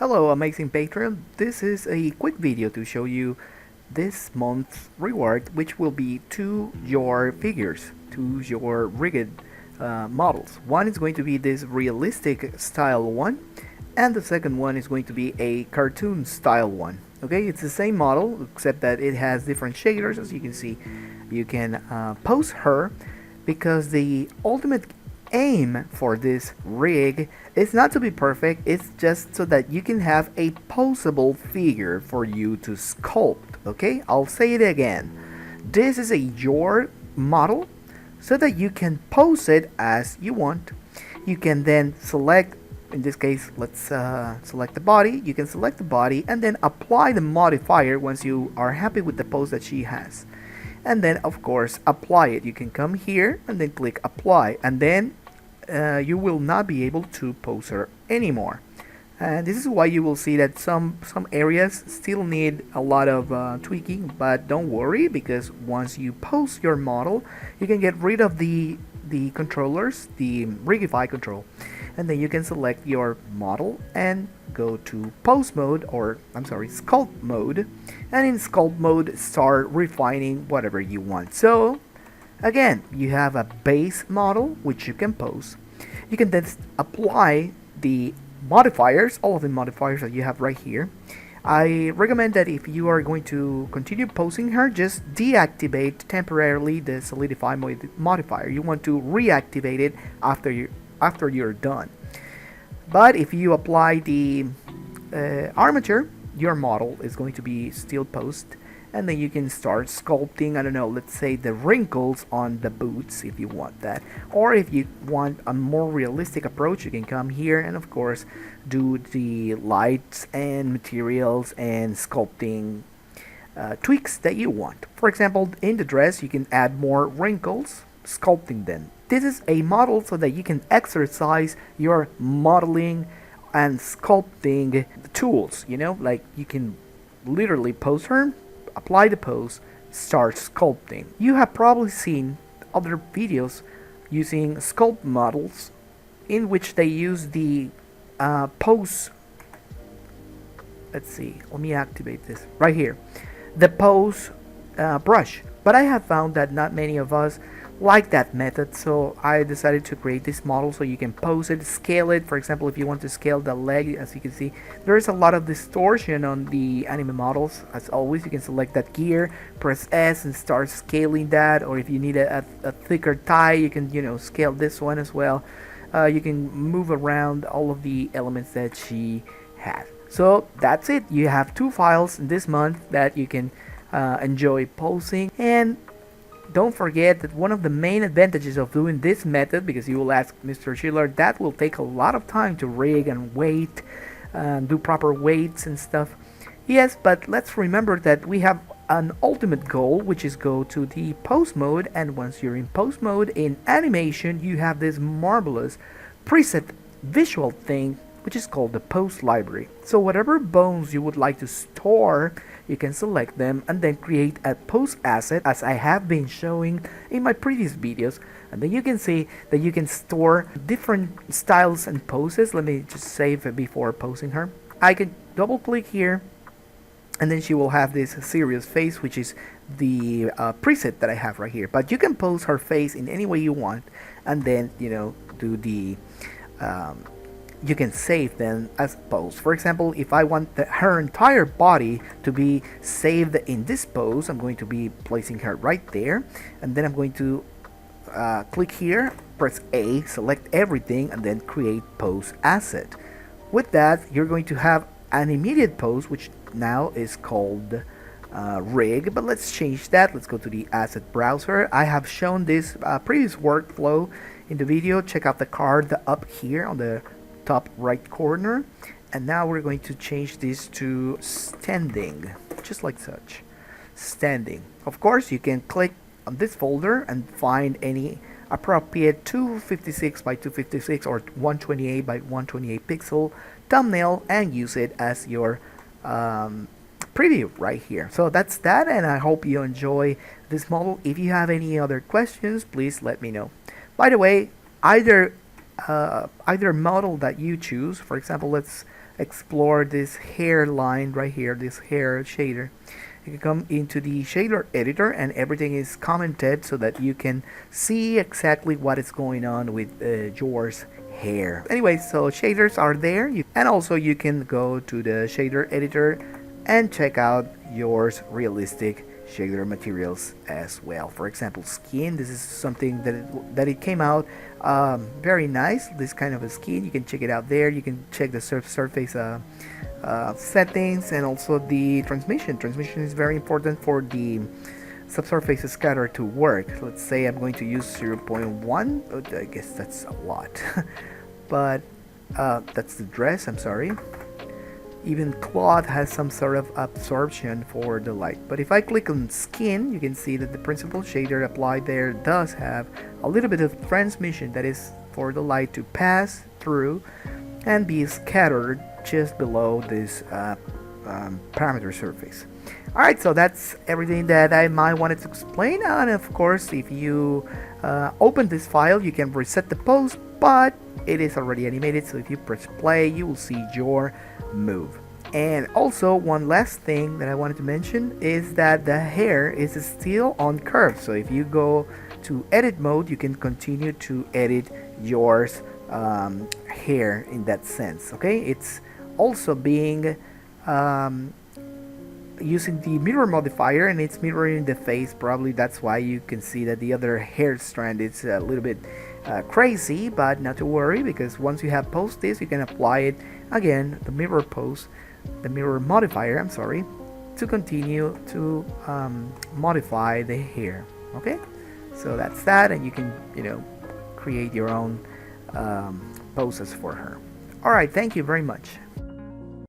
Hello amazing patron, this is a quick video to show you this month's reward, which will be two Yor figures, two Yor rigged models. One is going to be this realistic style one, and the second one is going to be a cartoon style one. Okay, it's the same model except that it has different shaders. As you can see, you can pose her, because the ultimate aim for this rig is not to be perfect, it's just so that you can have a posable figure for you to sculpt. Okay, I'll say it again. This is a Yor model so that you can pose it as you want. You can then select, in this case, let's select the body. You can select the body and then apply the modifier once you are happy with the pose that she has. And then of course apply it. You can come here and then click apply, and then you will not be able to pose her anymore. And this is why you will see that some areas still need a lot of tweaking, but don't worry, because once you pose your model, you can get rid of the controllers, the RIGIFY control, and then you can select your model and go to pose mode, or I'm sorry, sculpt mode, and in sculpt mode start refining whatever you want. So again, you have a base model which you can pose. You can then apply the modifiers, all of the modifiers that you have right here. I recommend that if you are going to continue posing her, just deactivate temporarily the solidify modifier. You want to reactivate it after you're done. But if you apply the armature, your model is going to be still posed, and then you can start sculpting, I don't know, let's say the wrinkles on the boots if you want that. Or if you want a more realistic approach, you can come here and of course do the lights and materials and sculpting tweaks that you want. For example, in the dress you can add more wrinkles, sculpting them. This is a model so that you can exercise your modeling and sculpting tools, you know, like you can literally pose her, apply the pose, start sculpting. You have probably seen other videos using sculpt models in which they use the pose. Let's see, let me activate this right here, the pose brush. But I have found that not many of us like that method, so I decided to create this model so you can pose it, scale it. For example, if you want to scale the leg, as you can see, there is a lot of distortion on the anime models. As always, you can select that gear, press S and start scaling that. Or if you need a thicker thigh, you can, you know, scale this one as well. You can move around all of the elements that she has. So that's it. You have two files this month that you can enjoy posing. And don't forget that one of the main advantages of doing this method, because you will ask, Mr. Schiller, that will take a lot of time to rig and weight, do proper weights and stuff. Yes, but let's remember that we have an ultimate goal, which is go to the pose mode, and once you're in pose mode in animation, you have this marvelous preset visual thing which is called the pose library. So whatever bones you would like to store, you can select them and then create a pose asset, as I have been showing in my previous videos, and then you can see that you can store different styles and poses. Let me just save it before posing her. I can double click here, and then she will have this serious face, which is the preset that I have right here. But you can pose her face in any way you want, and then, you know, do the you can save them as pose. For example, if I want her entire body to be saved in this pose, I'm going to be placing her right there, and then I'm going to click here, press A, select everything, and then create pose asset. With that, you're going to have an immediate pose, which now is called rig. But let's change that. Let's go to the asset browser. I have shown this previous workflow in the video. Check out the card up here on the top right corner, and now we're going to change this to standing, just like such. Standing. Of course, you can click on this folder and find any appropriate 256 by 256 or 128 by 128 pixel thumbnail and use it as your preview right here. So that's that, and I hope you enjoy this model. If you have any other questions, please let me know. By the way, either model that you choose, for example, let's explore this hairline right here, this hair shader, you can come into the shader editor and everything is commented so that you can see exactly what is going on with yours hair. Anyway, so shaders are there, and also you can go to the shader editor and check out yours realistic shader materials as well. For example, skin. This is something that it came out very nice. This kind of a skin, you can check it out there. You can check the surface settings and also the transmission. Transmission is very important for the subsurface scatter to work. Let's say I'm going to use 0.1. Oh, I guess that's a lot, but that's the dress. I'm sorry. Even cloth has some sort of absorption for the light. But if I click on skin, you can see that the principal shader applied there does have a little bit of transmission, that is for the light to pass through and be scattered just below this parameter surface. Alright, so that's everything that I might wanted to explain, and of course if you open this file you can reset the pose, but it is already animated, so if you press play you will see your move. And also one last thing that I wanted to mention is that the hair is still on curve, so if you go to edit mode you can continue to edit yours hair in that sense. Okay, it's also being using the mirror modifier, and it's mirroring the face. Probably that's why you can see that the other hair strand is a little bit crazy, but not to worry, because once you have posed this you can apply it again, the mirror modifier, I'm sorry, to continue to modify the hair. Okay, so that's that, and you can create your own poses for her. Alright, thank you very much.